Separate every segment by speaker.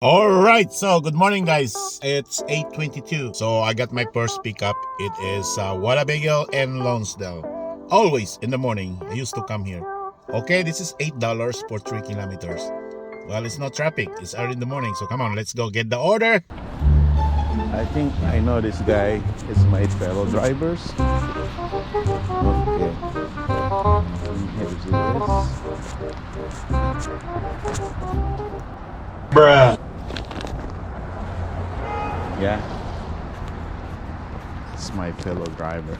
Speaker 1: All right, so good morning, guys. It's 8:22. So I got my first pickup. It is Wallabagel and Lonsdale. Always in the morning, I used to come here. Okay, this is $8 for 3 kilometers. Well, it's not traffic. It's early in the morning, so come on, let's go get the order. I think I know this guy. It's my fellow drivers. Okay. Here's Bruh. Yeah, it's my fellow driver.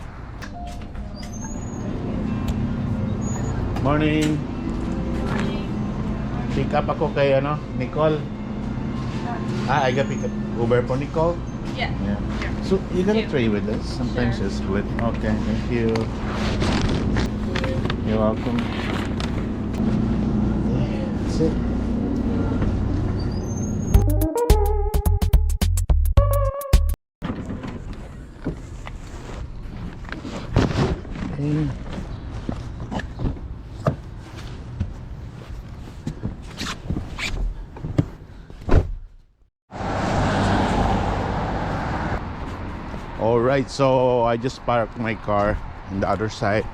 Speaker 1: Morning. Pick up ako kay Nicole. I got pick up Uber for Nicole.
Speaker 2: Yeah.
Speaker 1: Yeah. So you gonna trade with us? Sometimes
Speaker 2: Sure.
Speaker 1: it's split. Okay, thank you. You're welcome. Yeah, that's it. Okay. All right, so I just parked my car on the other side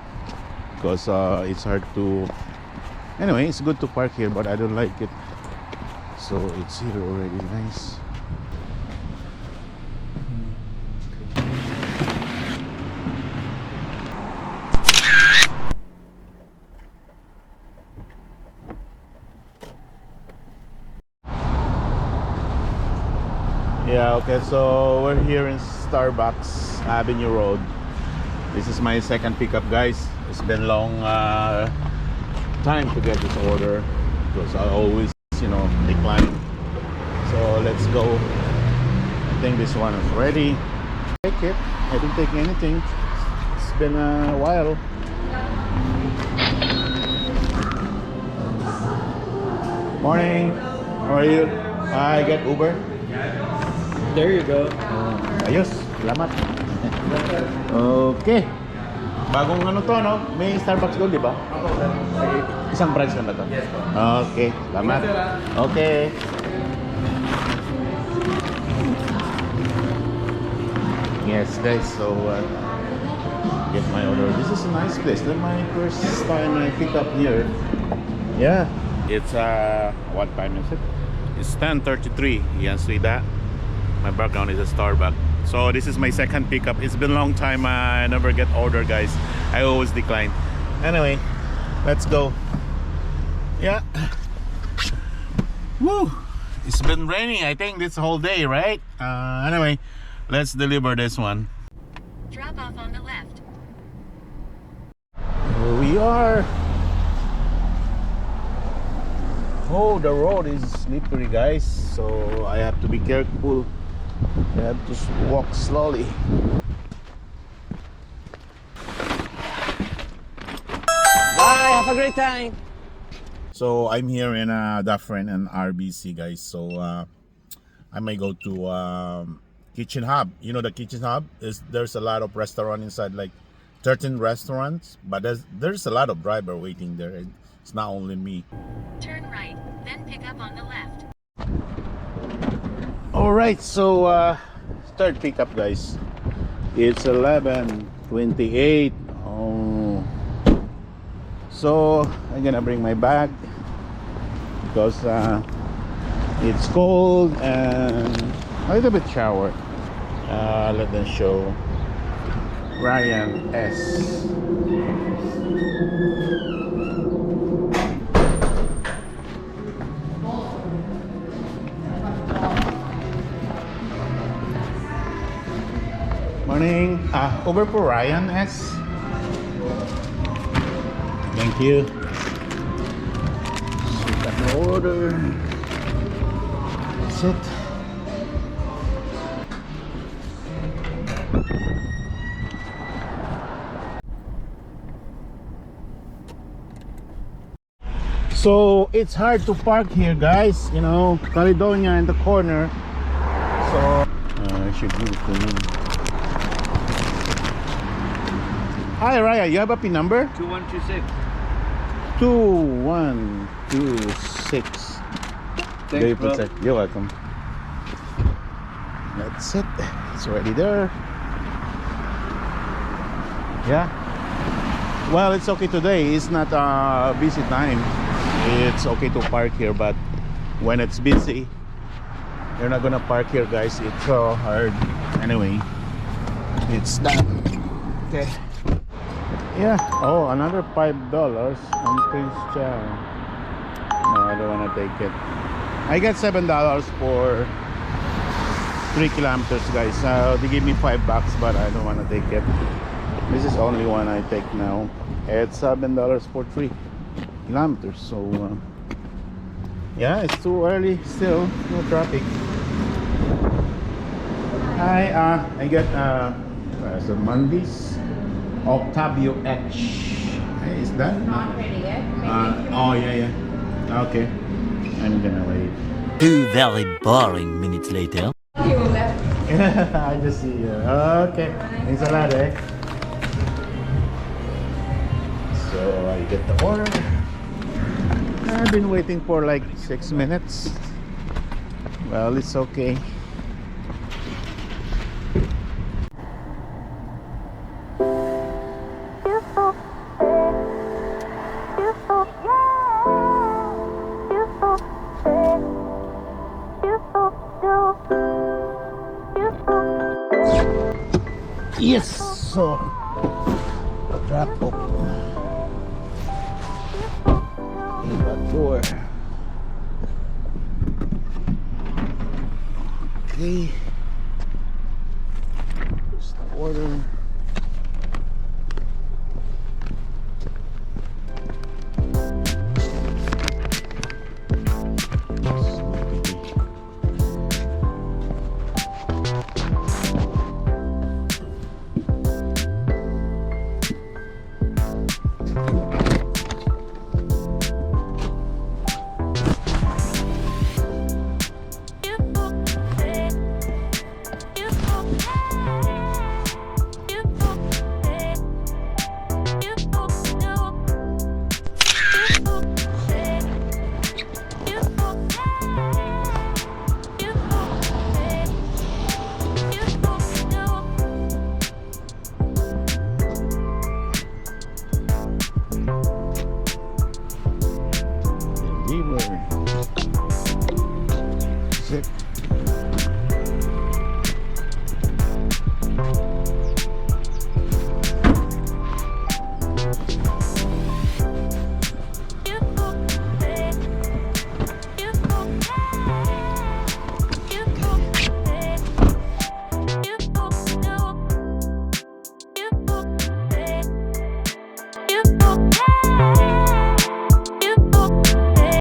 Speaker 1: because it's hard to. Anyway, it's good to park here, but I don't like it. So it's here already. Nice. Yeah, okay, so we're here in Starbucks Avenue Road. This is my second pickup, guys. It's been long time to get this order because I always, decline. So let's go. I think this one is ready. Take it. I didn't take anything. It's been a while. Morning. How are you? I get Uber.
Speaker 3: There you go.
Speaker 1: Ayos, salamat. Okay. Bagong to, no? May Starbucks Gold, di ba? Isang branch lang ba to?
Speaker 3: Yes, po.
Speaker 1: Okay, salamat. Okay. Yes, guys, so get my order. This is a nice place. This is my first time I pick up here. Yeah. It's what time is it? It's 10:33. You can see that. My background is a Starbucks. So this is my second pickup. It's been a long time. I never get order, guys. I always decline. Anyway, let's go. Yeah. Woo! It's been raining, I think, this whole day, right? Anyway, let's deliver this one.
Speaker 2: Drop off on the left.
Speaker 1: Here we are. Oh, the road is slippery, guys. So I have to be careful. I have to walk slowly.
Speaker 3: Bye, have a great time.
Speaker 1: So I'm here in Dufferin and RBC, guys. So I may go to Kitchen Hub. You know the Kitchen Hub there's a lot of restaurant inside, like 13 restaurants, but there's a lot of driver waiting there. It's not only me.
Speaker 2: Turn right, then pick up on the left.
Speaker 1: All right, so third pickup, guys. It's 11:28. Oh, so I'm gonna bring my bag because it's cold and a little bit shower. Let them show Ryan S. Morning. Over for Ryan S. Thank you. So got the order. That's it. So it's hard to park here, guys. Caledonia in the corner. So I should give it to me. Hi, Raya. You have a PIN number?
Speaker 3: 2126.
Speaker 1: 2126.
Speaker 3: Thanks,
Speaker 1: Day
Speaker 3: bro.
Speaker 1: protect. You're welcome. That's it. It's already there. Yeah. Well, it's okay today. It's not busy time. It's okay to park here, but when it's busy, you're not gonna park here, guys. It's so hard. Anyway, it's done. Okay. Yeah. Oh, another $5 on Prince Chow. No, I don't wanna take it. I got $7 for 3 kilometers, guys. They give me $5, but I don't wanna take it. This is only one I take now. It's $7 for 3 kilometers. So yeah, it's too early still. No traffic. Hi, I got some Mondays Octavio H. Is that?
Speaker 4: Not ready yet.
Speaker 1: Oh yeah. Okay, I'm gonna wait.
Speaker 5: 2 very boring minutes later.
Speaker 4: You left.
Speaker 1: I just see you. Okay, thanks a lot, eh? So I get the order. I've been waiting for like 6 minutes. Well, it's okay. Yes, so drop off. Back door. Okay. Here's the order. Zip.
Speaker 6: You